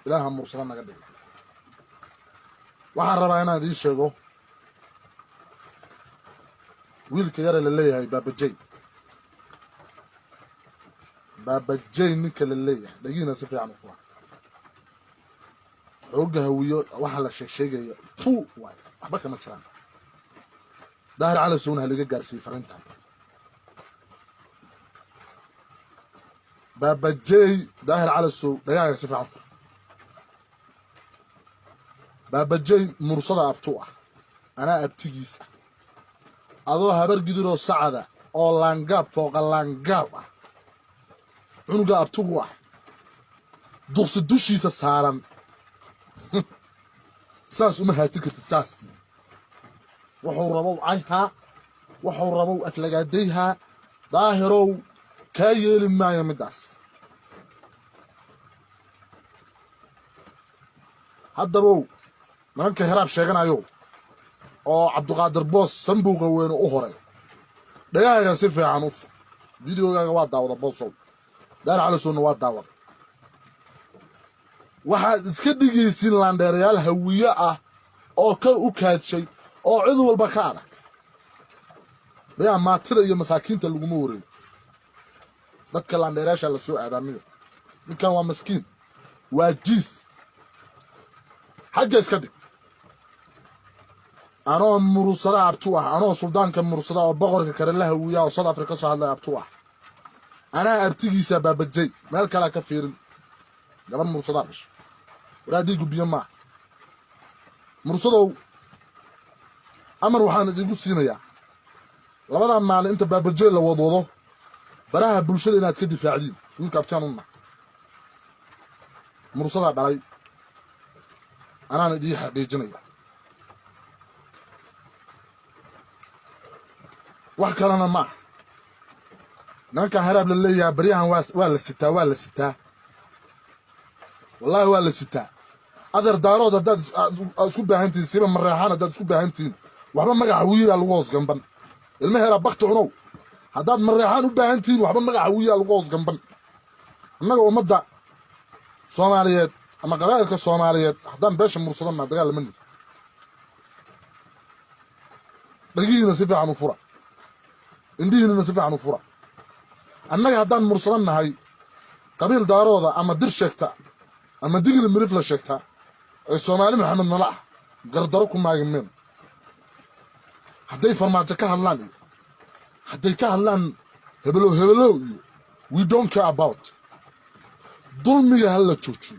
ilaaha mursada naga dhigay waxaan rabaa inaan idin sheego wiilka yar la leeyahay baabajay ninka la leeyahay dhagiina si fiican u fura xoogga hawiyo waxa la sheegaya fu waay waxba kama jiraan daahir cali suuna haliga gaarsiiyay farinta baabajay daahir cali suu dhagaaga si fiican fura baabajay mursada abtu ah ana abtigiisa adoo habar gidiro sacada oo laangaab fooqa laangaab ah cunuga abtugu ah duqsi dushiisa saaran saas uma haati kartid saas wuxuu rabow cayha wuxuu rabow aflagaadayha daahirow kaa yeeli maayo midaas haddabow nimanka hiraab sheeganayo oo cabdiqaadir boos sambuuqa weyn u horay dhagaaga si fiican u fur videogaaga waa daawada boosow daar cali suuna waa daawada waxaad iska dhigaysiin laandheerayaal hawiye ah oo ka u kaadshay oo cid walba ka adag baa maatida iyo masaakiinta laguma wareeyo dadka laandheerayaasha la soo aadaamiyo ninkan waa maskiin waa jiis xagga iska dhig anoo mursada abtu ah anoo suldaanka mursada oo boqorka kale la hawiya oo South Africa soo hadlay abtu ah ana abtigiisa baabajay meel kale ka fiirin gabar mursada bash waraadi gubiyo ma mursadow amar waxaan idigu siinayaa labada maalin inta baabajay la wadwado baraha bulshada inaad ka difaacdiin wiilka abtaan uma mursada dhalay anaan idii xaqiijinaya wax kalena ma nanka haraab la leeyahay bariyahan waa la sitaa wallahi waa la sitaa adar daarood dad isku baahantiin siba mareexana dad isku baahantiin waxba magaca wiila lagu hoos gamban ilmaheera baqti cunow haddaad mareexan u baahantiin waxba magaca wiila lagu hoos gamban annaga ummadda Soomaaliyeed ama qabaa'ilka Soomaaliyeed haddaan beesha mursadana dagaal ma nid dhagiina si fiican u fura indhihiina si fiican u fura annaga haddaan mursadan nahay qabiil daarooda ama dir sheegta ama digri mirif la sheegta ee Soomaali Maxamed Nalax gardaro ku maagmeen hadday farmaajo ka hadlaan hadday ka hadlaan hebelo we don't care about dulmiga hal la joojiyo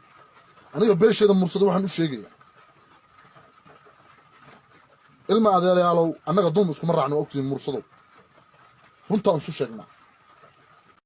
aniga beesheeda mursada waxaan u sheegayaa ilma adeerayaalow annaga dulmi isku ma raacno ogtiin mursado runta aan soo sheegnaa